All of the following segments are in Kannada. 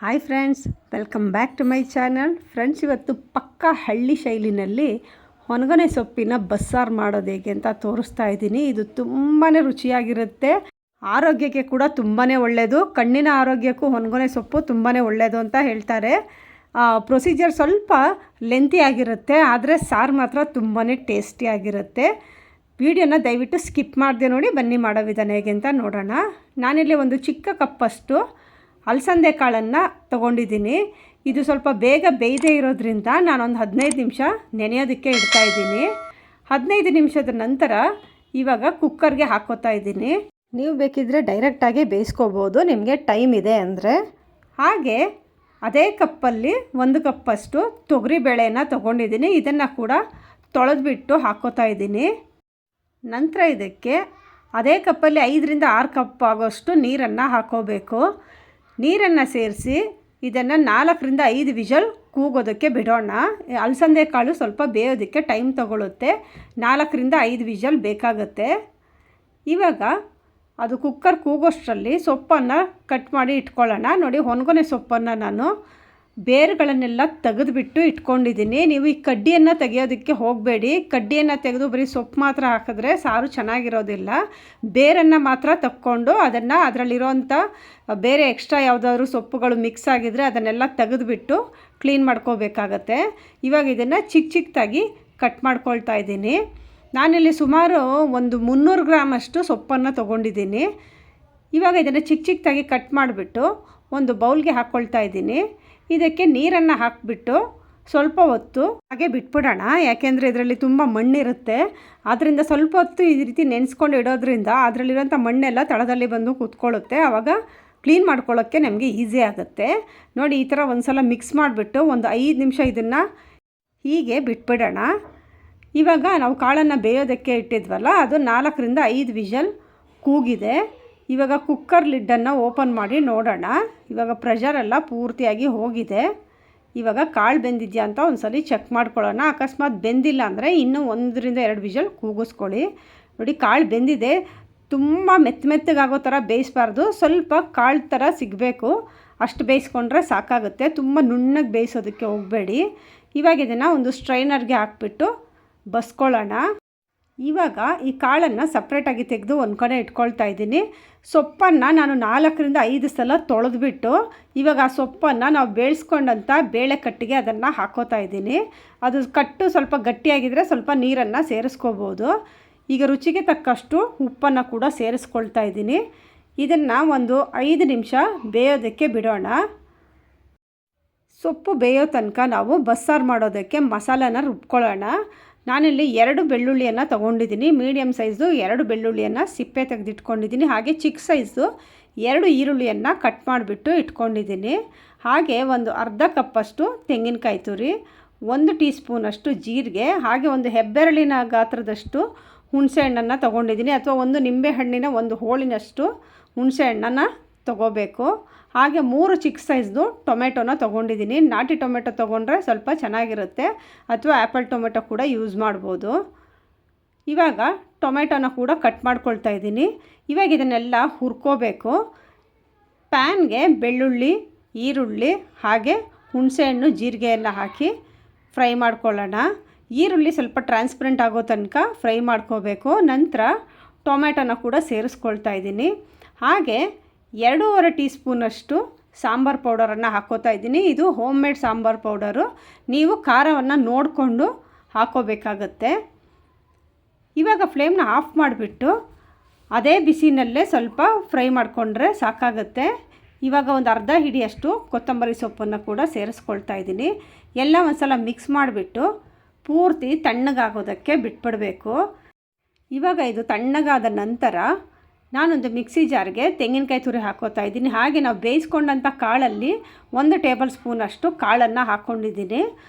Hi friends, welcome back to my channel. Friends, ಇವತ್ತು ಪಕ್ಕಾ ಹಳ್ಳಿ ಶೈಲಿನಲ್ಲಿ ಹೊನಗನೆ ಸೊಪ್ಪಿನ ಬಸ್ಸಾರು ಮಾಡೋದು ಹೇಗೆ ಅಂತ ತೋರಿಸ್ತಾ ಇದ್ದೀನಿ. ಇದು ತುಂಬಾ ರುಚಿಯಾಗಿರುತ್ತೆ, ಆರೋಗ್ಯಕ್ಕೆ ಕೂಡ ತುಂಬಾ ಒಳ್ಳೆಯದು. ಕಣ್ಣಿನ ಆರೋಗ್ಯಕ್ಕೂ ಹೊನಗನೆ ಸೊಪ್ಪು ತುಂಬಾ ಒಳ್ಳೆಯದು ಅಂತ ಹೇಳ್ತಾರೆ. ಪ್ರೊಸೀಜರ್ ಸ್ವಲ್ಪ ಲೆಂತಿ ಆಗಿರುತ್ತೆ, ಆದರೆ ಸಾರು ಮಾತ್ರ ತುಂಬಾ ಟೇಸ್ಟಿಯಾಗಿರುತ್ತೆ. ವಿಡಿಯೋನ ದಯವಿಟ್ಟು ಸ್ಕಿಪ್ ಮಾಡದೆ ನೋಡಿ. ಬನ್ನಿ ಮಾಡೋ ವಿಧಾನ ಹೇಗೆ ಅಂತ ನೋಡೋಣ. ನಾನಿಲ್ಲಿ ಒಂದು ಚಿಕ್ಕ ಕಪ್ಪಷ್ಟು ಅಲಸಂದೆ ಕಾಳನ್ನು ತೊಗೊಂಡಿದ್ದೀನಿ. ಇದು ಸ್ವಲ್ಪ ಬೇಗ ಬೇಯದೇ ಇರೋದ್ರಿಂದ ನಾನೊಂದು 15 ನಿಮಿಷ ನೆನೆಯೋದಕ್ಕೆ ಇಡ್ತಾಯಿದ್ದೀನಿ. 15 ನಿಮಿಷದ ನಂತರ ಇವಾಗ ಕುಕ್ಕರ್ಗೆ ಹಾಕ್ಕೋತಾ ಇದ್ದೀನಿ. ನೀವು ಬೇಕಿದ್ದರೆ ಡೈರೆಕ್ಟಾಗಿ ಬೇಯಿಸ್ಕೋಬೋದು, ನಿಮಗೆ ಟೈಮ್ ಇದೆ ಅಂದರೆ. ಹಾಗೆ ಅದೇ ಕಪ್ಪಲ್ಲಿ 1 ಕಪ್ಪಷ್ಟು ತೊಗರಿಬೇಳೆನ ತೊಗೊಂಡಿದ್ದೀನಿ. ಇದನ್ನು ಕೂಡ ತೊಳೆದ್ಬಿಟ್ಟು ಹಾಕ್ಕೋತಾ ಇದ್ದೀನಿ. ನಂತರ ಇದಕ್ಕೆ ಅದೇ ಕಪ್ಪಲ್ಲಿ 5 ರಿಂದ 6 ಕಪ್ ಆಗೋಷ್ಟು ನೀರನ್ನು ಹಾಕ್ಕೋಬೇಕು. ನೀರನ್ನು ಸೇರಿಸಿ ಇದನ್ನು 4 ರಿಂದ 5 ವಿಷಲ್ ಕೂಗೋದಕ್ಕೆ ಬಿಡೋಣ. ಅಲಸಂದೆ ಕಾಳು ಸ್ವಲ್ಪ ಬೇಯೋದಕ್ಕೆ ಟೈಮ್ ತಗೊಳ್ಳುತ್ತೆ, 4 ರಿಂದ 5 ವಿಷಲ್ ಬೇಕಾಗುತ್ತೆ. ಇವಾಗ ಅದು ಕುಕ್ಕರ್ ಕೂಗೋಷ್ಟರಲ್ಲಿ ಸೊಪ್ಪನ್ನು ಕಟ್ ಮಾಡಿ ಇಟ್ಕೊಳ್ಳೋಣ. ನೋಡಿ, ಹೊನಗನೆ ಸೊಪ್ಪನ್ನು ನಾನು ಬೇರುಗಳನ್ನೆಲ್ಲ ತೆಗೆದುಬಿಟ್ಟು ಇಟ್ಕೊಂಡಿದ್ದೀನಿ. ನೀವು ಈ ಕಡ್ಡಿಯನ್ನು ತೆಗೆಯೋದಕ್ಕೆ ಹೋಗಬೇಡಿ. ಕಡ್ಡಿಯನ್ನು ತೆಗೆದು ಬರೀ ಸೊಪ್ಪು ಮಾತ್ರ ಹಾಕಿದ್ರೆ ಸಾರು ಚೆನ್ನಾಗಿರೋದಿಲ್ಲ. ಬೇರನ್ನು ಮಾತ್ರ ತಕ್ಕೊಂಡು ಅದನ್ನು ಅದರಲ್ಲಿರೋಂಥ ಬೇರೆ ಎಕ್ಸ್ಟ್ರಾ ಯಾವುದಾದ್ರೂ ಸೊಪ್ಪುಗಳು ಮಿಕ್ಸ್ ಆಗಿದ್ದರೆ ಅದನ್ನೆಲ್ಲ ತೆಗೆದುಬಿಟ್ಟು ಕ್ಲೀನ್ ಮಾಡ್ಕೋಬೇಕಾಗತ್ತೆ. ಇವಾಗ ಇದನ್ನು ಚಿಕ್ಕದಾಗಿ ಕಟ್ ಮಾಡ್ಕೊಳ್ತಾ ಇದ್ದೀನಿ. ನಾನಿಲ್ಲಿ ಸುಮಾರು ಒಂದು 300 ಗ್ರಾಮಷ್ಟು ಸೊಪ್ಪನ್ನು ತೊಗೊಂಡಿದ್ದೀನಿ. ಇವಾಗ ಇದನ್ನು ಚಿಕ್ಕದಾಗಿ ಕಟ್ ಮಾಡಿಬಿಟ್ಟು ಒಂದು ಬೌಲ್ಗೆ ಹಾಕ್ಕೊಳ್ತಾ ಇದ್ದೀನಿ. ಇದಕ್ಕೆ ನೀರನ್ನು ಹಾಕಿಬಿಟ್ಟು ಸ್ವಲ್ಪ ಹೊತ್ತು ಹಾಗೆ ಬಿಟ್ಬಿಡೋಣ. ಯಾಕೆಂದರೆ ಇದರಲ್ಲಿ ತುಂಬ ಮಣ್ಣಿರುತ್ತೆ. ಆದ್ದರಿಂದ ಸ್ವಲ್ಪ ಹೊತ್ತು ಈ ರೀತಿ ನೆನೆಸ್ಕೊಂಡು ಇಡೋದ್ರಿಂದ ಅದರಲ್ಲಿರೋಂಥ ಮಣ್ಣೆಲ್ಲ ತಳದಲ್ಲಿ ಬಂದು ಕೂತ್ಕೊಳ್ಳುತ್ತೆ. ಆವಾಗ ಕ್ಲೀನ್ ಮಾಡ್ಕೊಳ್ಳೋಕ್ಕೆ ನಮಗೆ ಈಸಿ ಆಗುತ್ತೆ. ನೋಡಿ, ಈ ಥರ ಒಂದು ಸಲ ಮಿಕ್ಸ್ ಮಾಡಿಬಿಟ್ಟು ಒಂದು 5 ನಿಮಿಷ ಇದನ್ನು ಹೀಗೆ ಬಿಟ್ಬಿಡೋಣ. ಇವಾಗ ನಾವು ಕಾಳನ್ನು ಬೇಯೋದಕ್ಕೆ ಇಟ್ಟಿದ್ವಲ್ಲ, ಅದು 4 ರಿಂದ 5 ವಿಷಲ್ ಕೂಗಿದೆ. ಇವಾಗ ಕುಕ್ಕರ್ ಲಿಡ್ಡನ್ನು ಓಪನ್ ಮಾಡಿ ನೋಡೋಣ. ಇವಾಗ ಪ್ರೆಷರೆಲ್ಲ ಪೂರ್ತಿಯಾಗಿ ಹೋಗಿದೆ. ಇವಾಗ ಕಾಳು ಬೆಂದಿದೆಯಾ ಅಂತ ಒಂದು ಸಲ ಚೆಕ್ ಮಾಡ್ಕೊಳ್ಳೋಣ. ಅಕಸ್ಮಾತ್ ಬೆಂದಿಲ್ಲ ಅಂದರೆ ಇನ್ನೂ 1 ರಿಂದ 2 ವಿಷಲ್ ಕೂಗಿಸ್ಕೊಳ್ಳಿ. ನೋಡಿ, ಕಾಳು ಬೆಂದಿದೆ. ತುಂಬ ಮೆತ್ತಗಾಗೋ ಥರ ಬೇಯಿಸಬಾರ್ದು, ಸ್ವಲ್ಪ ಕಾಳು ಥರ ಸಿಗಬೇಕು, ಅಷ್ಟು ಬೇಯಿಸ್ಕೊಂಡ್ರೆ ಸಾಕಾಗುತ್ತೆ. ತುಂಬ ನುಣ್ಣಗೆ ಬೇಯಿಸೋದಕ್ಕೆ ಹೋಗಬೇಡಿ. ಇವಾಗ ಇದನ್ನು ಒಂದು ಸ್ಟ್ರೈನರ್ಗೆ ಹಾಕ್ಬಿಟ್ಟು ಬಸ್ಕೊಳ್ಳೋಣ. ಇವಾಗ ಈ ಕಾಳನ್ನು ಸಪ್ರೇಟಾಗಿ ತೆಗೆದು ಒಂದು ಕಡೆ ಇಟ್ಕೊಳ್ತಾ ಇದ್ದೀನಿ. ಸೊಪ್ಪನ್ನು ನಾನು 4 ರಿಂದ 5 ಸಲ ತೊಳೆದ್ಬಿಟ್ಟು ಇವಾಗ ಆ ಸೊಪ್ಪನ್ನು ನಾವು ಬೇಯಿಸ್ಕೊಂಡಂಥ ಬೇಳೆ ಕಟ್ಟಿಗೆ ಅದನ್ನು ಹಾಕ್ಕೋತಾ ಇದ್ದೀನಿ. ಅದು ಕಟ್ಟು ಸ್ವಲ್ಪ ಗಟ್ಟಿಯಾಗಿದ್ದರೆ ಸ್ವಲ್ಪ ನೀರನ್ನು ಸೇರಿಸ್ಕೋಬೋದು. ಈಗ ರುಚಿಗೆ ತಕ್ಕಷ್ಟು ಉಪ್ಪನ್ನು ಕೂಡ ಸೇರಿಸ್ಕೊಳ್ತಾ ಇದ್ದೀನಿ. ಇದನ್ನು ಒಂದು 5 ನಿಮಿಷ ಬೇಯೋದಕ್ಕೆ ಬಿಡೋಣ. ಸೊಪ್ಪು ಬೇಯೋ ತನಕ ನಾವು ಬಸ್ಸಾರು ಮಾಡೋದಕ್ಕೆ ಮಸಾಲಾನ ರುಬ್ಕೊಳ್ಳೋಣ. ನಾನಿಲ್ಲಿ 2 ಬೆಳ್ಳುಳ್ಳಿಯನ್ನು ತೊಗೊಂಡಿದ್ದೀನಿ. ಮೀಡಿಯಮ್ ಸೈಜು 2 ಬೆಳ್ಳುಳ್ಳಿಯನ್ನು ಸಿಪ್ಪೆ ತೆಗೆದಿಟ್ಕೊಂಡಿದ್ದೀನಿ. ಹಾಗೆ ಚಿಕ್ಕ ಸೈಜು 2 ಈರುಳ್ಳಿಯನ್ನು ಕಟ್ ಮಾಡಿಬಿಟ್ಟು ಇಟ್ಕೊಂಡಿದ್ದೀನಿ. ಹಾಗೆ ಒಂದು ಅರ್ಧ ಕಪ್ಪಷ್ಟು ತೆಂಗಿನಕಾಯಿ ತುರಿ, 1 ಟೀ ಸ್ಪೂನಷ್ಟು ಜೀರಿಗೆ, ಹಾಗೆ ಒಂದು ಹೆಬ್ಬೆರಳಿನ ಗಾತ್ರದಷ್ಟು ಹುಣಸೆ ಹಣ್ಣನ್ನು ತೊಗೊಂಡಿದ್ದೀನಿ. ಅಥವಾ ಒಂದು ನಿಂಬೆಹಣ್ಣಿನ ಒಂದು ಹೋಳಿನಷ್ಟು ಹುಣಸೆ ಹಣ್ಣನ್ನು ತೊಗೋಬೇಕು. ಹಾಗೆ 3 ಚಿಕ್ಕ ಸೈಜ್ದು ಟೊಮೆಟೊನ ತೊಗೊಂಡಿದ್ದೀನಿ. ನಾಟಿ ಟೊಮೆಟೊ ತೊಗೊಂಡ್ರೆ ಸ್ವಲ್ಪ ಚೆನ್ನಾಗಿರುತ್ತೆ, ಅಥವಾ ಆ್ಯಪಲ್ ಟೊಮೆಟೊ ಕೂಡ ಯೂಸ್ ಮಾಡ್ಬೋದು. ಇವಾಗ ಟೊಮೆಟೊನ ಕೂಡ ಕಟ್ ಮಾಡ್ಕೊಳ್ತಾ ಇದ್ದೀನಿ. ಇವಾಗ ಇದನ್ನೆಲ್ಲ ಹುರ್ಕೋಬೇಕು. ಪ್ಯಾನ್ಗೆ ಬೆಳ್ಳುಳ್ಳಿ, ಈರುಳ್ಳಿ ಹಾಗೆ ಹುಣಸೆಹಣ್ಣು, ಜೀರಿಗೆಯನ್ನು ಹಾಕಿ ಫ್ರೈ ಮಾಡ್ಕೊಳ್ಳೋಣ. ಈರುಳ್ಳಿ ಸ್ವಲ್ಪ ಟ್ರಾನ್ಸ್ಪರೆಂಟ್ ಆಗೋ ತನಕ ಫ್ರೈ ಮಾಡ್ಕೋಬೇಕು. ನಂತರ ಟೊಮೆಟೊನ ಕೂಡ ಸೇರಿಸ್ಕೊಳ್ತಾ ಇದ್ದೀನಿ. ಹಾಗೆ 2.5 ಟೀ ಸ್ಪೂನಷ್ಟು ಸಾಂಬಾರು ಪೌಡರನ್ನು ಹಾಕ್ಕೋತಾ ಇದ್ದೀನಿ. ಇದು ಹೋಮ್ ಮೇಡ್ ಸಾಂಬಾರು ಪೌಡರು, ನೀವು ಖಾರವನ್ನು ನೋಡಿಕೊಂಡು ಹಾಕ್ಕೋಬೇಕಾಗತ್ತೆ. ಇವಾಗ ಫ್ಲೇಮ್ನ ಆಫ್ ಮಾಡಿಬಿಟ್ಟು ಅದೇ ಬಿಸಿನಲ್ಲೇ ಸ್ವಲ್ಪ ಫ್ರೈ ಮಾಡಿಕೊಂಡ್ರೆ ಸಾಕಾಗುತ್ತೆ. ಇವಾಗ ಒಂದು ಅರ್ಧ ಹಿಡಿಯಷ್ಟು ಕೊತ್ತಂಬರಿ ಸೊಪ್ಪನ್ನು ಕೂಡ ಸೇರಿಸ್ಕೊಳ್ತಾ ಇದ್ದೀನಿ. ಎಲ್ಲ ಒಂದು ಸಲ ಮಿಕ್ಸ್ ಮಾಡಿಬಿಟ್ಟು ಪೂರ್ತಿ ತಣ್ಣಗಾಗೋದಕ್ಕೆ ಬಿಟ್ಬಿಡಬೇಕು. ಇವಾಗ ಇದು ತಣ್ಣಗಾದ ನಂತರ ನಾನೊಂದು ಮಿಕ್ಸಿ ಜಾರ್ಗೆ ತೆಂಗಿನಕಾಯಿ ತುರಿ ಹಾಕ್ಕೋತಾ ಇದ್ದೀನಿ. ಹಾಗೆ ನಾವು ಬೇಯಿಸ್ಕೊಂಡಂಥ ಕಾಳಲ್ಲಿ 1 ಟೇಬಲ್ ಸ್ಪೂನಷ್ಟು ಕಾಳನ್ನು ಹಾಕ್ಕೊಂಡಿದ್ದೀನಿ.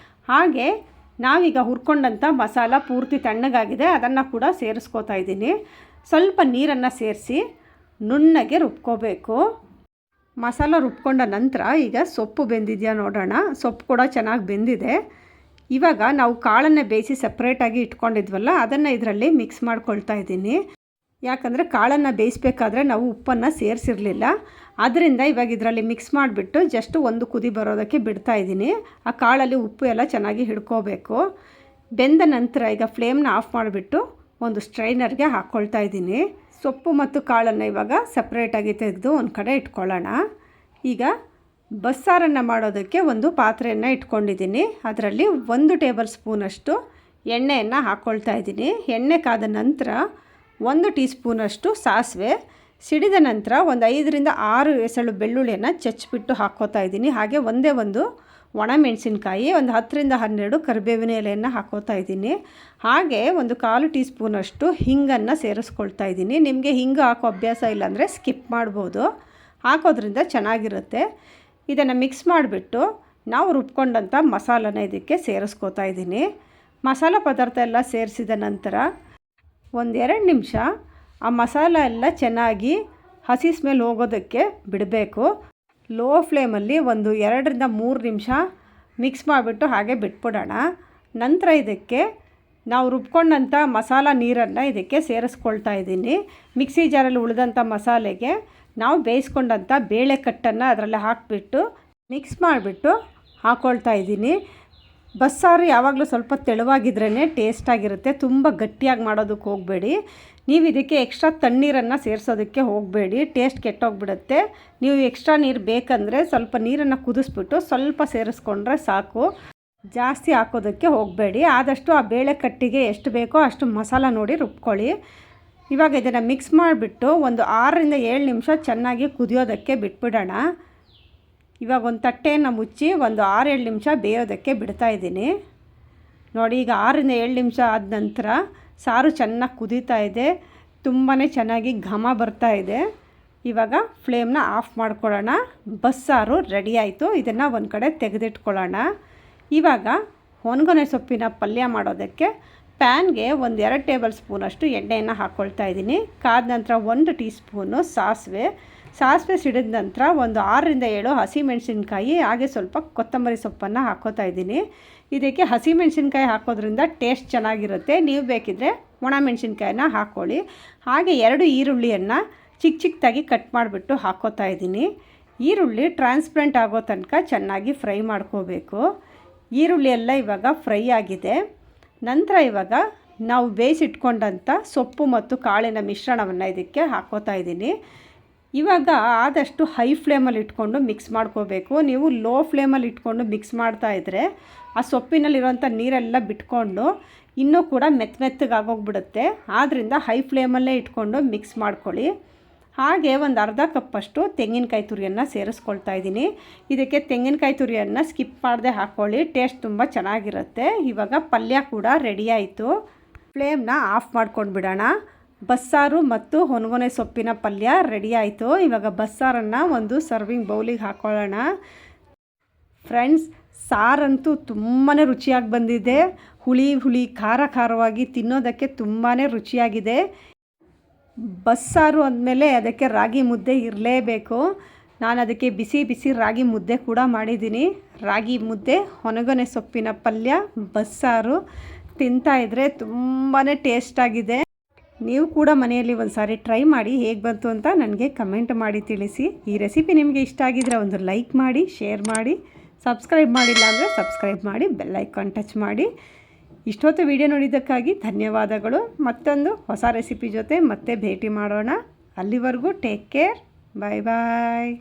ಹಾಗೆ ನಾವೀಗ ಹುರ್ಕೊಂಡಂಥ ಮಸಾಲ ಪೂರ್ತಿ ತಣ್ಣಗಾಗಿದೆ, ಅದನ್ನು ಕೂಡ ಸೇರಿಸ್ಕೋತಾ ಇದ್ದೀನಿ. ಸ್ವಲ್ಪ ನೀರನ್ನು ಸೇರಿಸಿ ನುಣ್ಣಗೆ ರುಬ್ಕೋಬೇಕು. ಮಸಾಲ ರುಬ್ಕೊಂಡ ನಂತರ ಈಗ ಸೊಪ್ಪು ಬೆಂದಿದೆಯಾ ನೋಡೋಣ. ಸೊಪ್ಪು ಕೂಡ ಚೆನ್ನಾಗಿ ಬೆಂದಿದೆ. ಇವಾಗ ನಾವು ಕಾಳನ್ನು ಬೇಯಿಸಿ ಸಪ್ರೇಟಾಗಿ ಇಟ್ಕೊಂಡಿದ್ವಲ್ಲ, ಅದನ್ನು ಇದರಲ್ಲಿ ಮಿಕ್ಸ್ ಮಾಡ್ಕೊಳ್ತಾ ಇದ್ದೀನಿ. ಯಾಕಂದರೆ ಕಾಳನ್ನು ಬೇಯಿಸಬೇಕಾದ್ರೆ ನಾವು ಉಪ್ಪನ್ನು ಸೇರಿಸಿರಲಿಲ್ಲ. ಆದ್ದರಿಂದ ಇವಾಗ ಇದರಲ್ಲಿ ಮಿಕ್ಸ್ ಮಾಡಿಬಿಟ್ಟು ಜಸ್ಟ್ ಒಂದು ಕುದಿ ಬರೋದಕ್ಕೆ ಬಿಡ್ತಾಯಿದ್ದೀನಿ. ಆ ಕಾಳಲ್ಲಿ ಉಪ್ಪು ಎಲ್ಲ ಚೆನ್ನಾಗಿ ಹಿಡ್ಕೋಬೇಕು. ಬೆಂದ ನಂತರ ಈಗ ಫ್ಲೇಮ್ನ ಆಫ್ ಮಾಡಿಬಿಟ್ಟು ಒಂದು ಸ್ಟ್ರೈನರ್ಗೆ ಹಾಕ್ಕೊಳ್ತಾ ಇದ್ದೀನಿ. ಸೊಪ್ಪು ಮತ್ತು ಕಾಳನ್ನು ಇವಾಗ ಸಪ್ರೇಟಾಗಿ ತೆಗೆದು ಒಂದು ಕಡೆ ಇಟ್ಕೊಳ್ಳೋಣ. ಈಗ ಬಸ್ಸಾರನ್ನು ಮಾಡೋದಕ್ಕೆ ಒಂದು ಪಾತ್ರೆಯನ್ನು ಇಟ್ಕೊಂಡಿದ್ದೀನಿ. ಅದರಲ್ಲಿ 1 ಟೇಬಲ್ ಸ್ಪೂನಷ್ಟು ಎಣ್ಣೆಯನ್ನು ಹಾಕ್ಕೊಳ್ತಾ ಇದ್ದೀನಿ. ಎಣ್ಣೆ ಕಾದ ನಂತರ 1 ಟೀ ಸ್ಪೂನಷ್ಟು ಸಾಸಿವೆ ಸಿಡಿದ ನಂತರ ಒಂದು 5 ರಿಂದ 6 ಎಸಳು ಬೆಳ್ಳುಳ್ಳಿಯನ್ನು ಚಚ್ಚಿಬಿಟ್ಟು ಹಾಕ್ಕೋತಾ ಇದ್ದೀನಿ. ಹಾಗೆ ಒಂದೇ ಒಂದು ಒಣಮೆಣಸಿನ್ಕಾಯಿ, ಒಂದು 10 ರಿಂದ 12 ಕರಿಬೇವಿನ ಎಲೆಯನ್ನು ಹಾಕ್ಕೋತಾ ಇದ್ದೀನಿ. ಹಾಗೆ ಒಂದು 1/4 ಟೀ ಸ್ಪೂನಷ್ಟು ಹಿಂಗನ್ನು ಸೇರಿಸ್ಕೊಳ್ತಾ ಇದ್ದೀನಿ. ನಿಮಗೆ ಹಿಂಗು ಹಾಕೋ ಅಭ್ಯಾಸ ಇಲ್ಲಾಂದರೆ ಸ್ಕಿಪ್ ಮಾಡ್ಬೋದು, ಹಾಕೋದ್ರಿಂದ ಚೆನ್ನಾಗಿರುತ್ತೆ. ಇದನ್ನು ಮಿಕ್ಸ್ ಮಾಡಿಬಿಟ್ಟು ನಾವು ರುಬ್ಕೊಂಡಂಥ ಮಸಾಲನ ಇದಕ್ಕೆ ಸೇರಿಸ್ಕೋತಾ ಇದ್ದೀನಿ. ಮಸಾಲ ಪದಾರ್ಥ ಎಲ್ಲ ಸೇರಿಸಿದ ನಂತರ 1-2 ನಿಮಿಷ ಆ ಮಸಾಲ ಎಲ್ಲ ಚೆನ್ನಾಗಿ ಹಸಿ ಸ್ಮೆಲ್ ಹೋಗೋದಕ್ಕೆ ಬಿಡಬೇಕು. ಲೋ ಫ್ಲೇಮಲ್ಲಿ ಒಂದು 2 ರಿಂದ 3 ನಿಮಿಷ ಮಿಕ್ಸ್ ಮಾಡಿಬಿಟ್ಟು ಹಾಗೆ ಬಿಟ್ಬಿಡೋಣ. ನಂತರ ಇದಕ್ಕೆ ನಾವು ರುಬ್ಕೊಂಡಂಥ ಮಸಾಲ ನೀರನ್ನು ಇದಕ್ಕೆ ಸೇರಿಸ್ಕೊಳ್ತಾ ಇದ್ದೀನಿ. ಮಿಕ್ಸಿ ಜಾರಲ್ಲಿ ಉಳಿದಂಥ ಮಸಾಲೆಗೆ ನಾವು ಬೇಯಿಸ್ಕೊಂಡಂಥ ಬೇಳೆಕಟ್ಟನ್ನು ಅದರಲ್ಲಿ ಹಾಕಿಬಿಟ್ಟು ಮಿಕ್ಸ್ ಮಾಡಿಬಿಟ್ಟು ಹಾಕ್ಕೊಳ್ತಾ ಇದ್ದೀನಿ. ಬಸ್ಸಾರು ಯಾವಾಗಲೂ ಸ್ವಲ್ಪ ತೆಳುವಾಗಿದ್ರೇ ಟೇಸ್ಟಾಗಿರುತ್ತೆ. ತುಂಬ ಗಟ್ಟಿಯಾಗಿ ಮಾಡೋದಕ್ಕೆ ಹೋಗಬೇಡಿ. ನೀವು ಇದಕ್ಕೆ ಎಕ್ಸ್ಟ್ರಾ ತಣ್ಣೀರನ್ನು ಸೇರಿಸೋದಕ್ಕೆ ಹೋಗಬೇಡಿ, ಟೇಸ್ಟ್ ಕೆಟ್ಟೋಗ್ಬಿಡುತ್ತೆ. ನೀವು ಎಕ್ಸ್ಟ್ರಾ ನೀರು ಬೇಕಂದರೆ ಸ್ವಲ್ಪ ನೀರನ್ನು ಕುದಿಸ್ಬಿಟ್ಟು ಸ್ವಲ್ಪ ಸೇರಿಸ್ಕೊಂಡ್ರೆ ಸಾಕು, ಜಾಸ್ತಿ ಹಾಕೋದಕ್ಕೆ ಹೋಗಬೇಡಿ. ಆದಷ್ಟು ಆ ಬೇಳೆ ಕಟ್ಟಿಗೆ ಎಷ್ಟು ಬೇಕೋ ಅಷ್ಟು ಮಸಾಲ ನೋಡಿ ರುಬ್ಕೊಳ್ಳಿ. ಇವಾಗ ಇದನ್ನು ಮಿಕ್ಸ್ ಮಾಡಿಬಿಟ್ಟು ಒಂದು 6 ರಿಂದ 7 ನಿಮಿಷ ಚೆನ್ನಾಗಿ ಕುದಿಯೋದಕ್ಕೆ ಬಿಟ್ಬಿಡೋಣ. ಇವಾಗ ಒಂದು ತಟ್ಟೆಯನ್ನು ಮುಚ್ಚಿ ಒಂದು 6-7 ನಿಮಿಷ ಬೇಯೋದಕ್ಕೆ ಬಿಡ್ತಾಯಿದ್ದೀನಿ. ನೋಡಿ, ಈಗ 6 ರಿಂದ 7 ನಿಮಿಷ ಆದ ನಂತರ ಸಾರು ಚೆನ್ನಾಗಿ ಕುದೀತಾ ಇದೆ, ತುಂಬಾ ಚೆನ್ನಾಗಿ ಘಮ ಬರ್ತಾ ಇದೆ. ಇವಾಗ ಫ್ಲೇಮ್ನ ಆಫ್ ಮಾಡ್ಕೊಳ್ಳೋಣ. ಬಸ್ಸಾರು ರೆಡಿ ಆಯಿತು. ಇದನ್ನು ಒಂದು ಕಡೆ ತೆಗೆದಿಟ್ಕೊಳ್ಳೋಣ. ಇವಾಗ ಒಣಗೊನೆ ಸೊಪ್ಪಿನ ಪಲ್ಯ ಮಾಡೋದಕ್ಕೆ ಪ್ಯಾನ್ಗೆ 1-2 ಟೇಬಲ್ ಸ್ಪೂನಷ್ಟು ಎಣ್ಣೆಯನ್ನು ಹಾಕ್ಕೊಳ್ತಾ ಇದ್ದೀನಿ. ಕಾದ ನಂತರ 1 ಟೀ ಸ್ಪೂನು ಸಾಸಿವೆ ಸಿಡಿದ ನಂತರ ಒಂದು 6 ರಿಂದ 7 ಹಸಿಮೆಣಸಿನ್ಕಾಯಿ, ಹಾಗೆ ಸ್ವಲ್ಪ ಕೊತ್ತಂಬರಿ ಸೊಪ್ಪನ್ನು ಹಾಕ್ಕೋತಾ ಇದ್ದೀನಿ. ಇದಕ್ಕೆ ಹಸಿಮೆಣಸಿನ್ಕಾಯಿ ಹಾಕೋದ್ರಿಂದ ಟೇಸ್ಟ್ ಚೆನ್ನಾಗಿರುತ್ತೆ. ನೀವು ಬೇಕಿದ್ದರೆ ಒಣಮೆಣಸಿನ್ಕಾಯಿನ ಹಾಕ್ಕೊಳ್ಳಿ. ಹಾಗೆ 2 ಈರುಳ್ಳಿಯನ್ನು ಚಿಕ್ಕದಾಗಿ ಕಟ್ ಮಾಡಿಬಿಟ್ಟು ಹಾಕ್ಕೋತಾ ಇದ್ದೀನಿ. ಈರುಳ್ಳಿ ಟ್ರಾನ್ಸ್ಪರೆಂಟ್ ಆಗೋ ತನಕ ಚೆನ್ನಾಗಿ ಫ್ರೈ ಮಾಡ್ಕೋಬೇಕು. ಈರುಳ್ಳಿ ಎಲ್ಲ ಇವಾಗ ಫ್ರೈ ಆಗಿದೆ. ನಂತರ ಇವಾಗ ನಾವು ಬೇಯಿಸಿಟ್ಕೊಂಡಂಥ ಸೊಪ್ಪು ಮತ್ತು ಕಾಳಿನ ಮಿಶ್ರಣವನ್ನು ಇದಕ್ಕೆ ಹಾಕ್ಕೋತಾ ಇದ್ದೀನಿ. ಇವಾಗ ಆದಷ್ಟು ಹೈ ಫ್ಲೇಮಲ್ಲಿ ಇಟ್ಕೊಂಡು ಮಿಕ್ಸ್ ಮಾಡ್ಕೋಬೇಕು. ನೀವು ಲೋ ಫ್ಲೇಮಲ್ಲಿ ಇಟ್ಕೊಂಡು ಮಿಕ್ಸ್ ಮಾಡ್ತಾಯಿದ್ರೆ ಆ ಸೊಪ್ಪಿನಲ್ಲಿರೋಂಥ ನೀರೆಲ್ಲ ಬಿಟ್ಕೊಂಡು ಇನ್ನೂ ಕೂಡ ಮೆತ್ತಗಾಗೋಗ್ಬಿಡುತ್ತೆ. ಆದ್ದರಿಂದ ಹೈ ಫ್ಲೇಮಲ್ಲೇ ಇಟ್ಕೊಂಡು ಮಿಕ್ಸ್ ಮಾಡ್ಕೊಳ್ಳಿ. ಹಾಗೆ ಒಂದು ಅರ್ಧ ಕಪ್ಪಷ್ಟು ತೆಂಗಿನಕಾಯಿ ತುರಿಯನ್ನು ಸೇರಿಸ್ಕೊಳ್ತಾ ಇದ್ದೀನಿ. ಇದಕ್ಕೆ ತೆಂಗಿನಕಾಯಿ ತುರಿಯನ್ನು ಸ್ಕಿಪ್ ಮಾಡದೆ ಹಾಕ್ಕೊಳ್ಳಿ, ಟೇಸ್ಟ್ ತುಂಬ ಚೆನ್ನಾಗಿರುತ್ತೆ. ಇವಾಗ ಪಲ್ಯ ಕೂಡ ರೆಡಿ ಆಯಿತು. ಫ್ಲೇಮ್ನ ಆಫ್ ಮಾಡ್ಕೊಂಡು ಬಿಡೋಣ. ಬಸ್ಸಾರು ಮತ್ತು ಒಣಗೊನೆ ಸೊಪ್ಪಿನ ಪಲ್ಯ ರೆಡಿ ಆಯಿತು. ಇವಾಗ ಬಸ್ಸಾರನ್ನು ಒಂದು ಸರ್ವಿಂಗ್ ಬೌಲಿಗೆ ಹಾಕ್ಕೊಳ್ಳೋಣ. ಫ್ರೆಂಡ್ಸ್, ಸಾರಂತೂ ತುಂಬಾ ರುಚಿಯಾಗಿ ಬಂದಿದೆ. ಹುಳಿ ಖಾರವಾಗಿ ತಿನ್ನೋದಕ್ಕೆ ತುಂಬಾ ರುಚಿಯಾಗಿದೆ. ಬಸ್ಸಾರು ಅಂದಮೇಲೆ ಅದಕ್ಕೆ ರಾಗಿ ಮುದ್ದೆ ಇರಲೇಬೇಕು. ನಾನು ಅದಕ್ಕೆ ಬಿಸಿ ರಾಗಿ ಮುದ್ದೆ ಕೂಡ ಮಾಡಿದ್ದೀನಿ. ರಾಗಿ ಮುದ್ದೆ, ಒಣಗೊನೆ ಸೊಪ್ಪಿನ ಪಲ್ಯ, ಬಸ್ಸಾರು ತಿಂತಾಯಿದ್ರೆ ತುಂಬಾ ಟೇಸ್ಟಾಗಿದೆ. ನೀವು ಕೂಡ ಮನೆಯಲ್ಲಿ ಒಂದು ಸಾರಿ ಟ್ರೈ ಮಾಡಿ ಹೇಗೆ ಬಂತು ಅಂತ ನನಗೆ ಕಮೆಂಟ್ ಮಾಡಿ ತಿಳಿಸಿ. ಈ ರೆಸಿಪಿ ನಿಮಗೆ ಇಷ್ಟ ಆಗಿದ್ರೆ ಒಂದು ಲೈಕ್ ಮಾಡಿ, ಶೇರ್ ಮಾಡಿ, ಸಬ್ಸ್ಕ್ರೈಬ್ ಮಾಡಿಲ್ಲ ಅಂದರೆ ಸಬ್ಸ್ಕ್ರೈಬ್ ಮಾಡಿ, ಬೆಲ್ ಐಕಾನ್ ಟಚ್ ಮಾಡಿ. ಇಷ್ಟೊತ್ತು ವಿಡಿಯೋ ನೋಡಿದ್ದಕ್ಕಾಗಿ ಧನ್ಯವಾದಗಳು. ಮತ್ತೊಂದು ಹೊಸ ರೆಸಿಪಿ ಜೊತೆ ಮತ್ತೆ ಭೇಟಿ ಮಾಡೋಣ. ಅಲ್ಲಿವರೆಗೂ ಟೇಕ್ ಕೇರ್. ಬಾಯ್.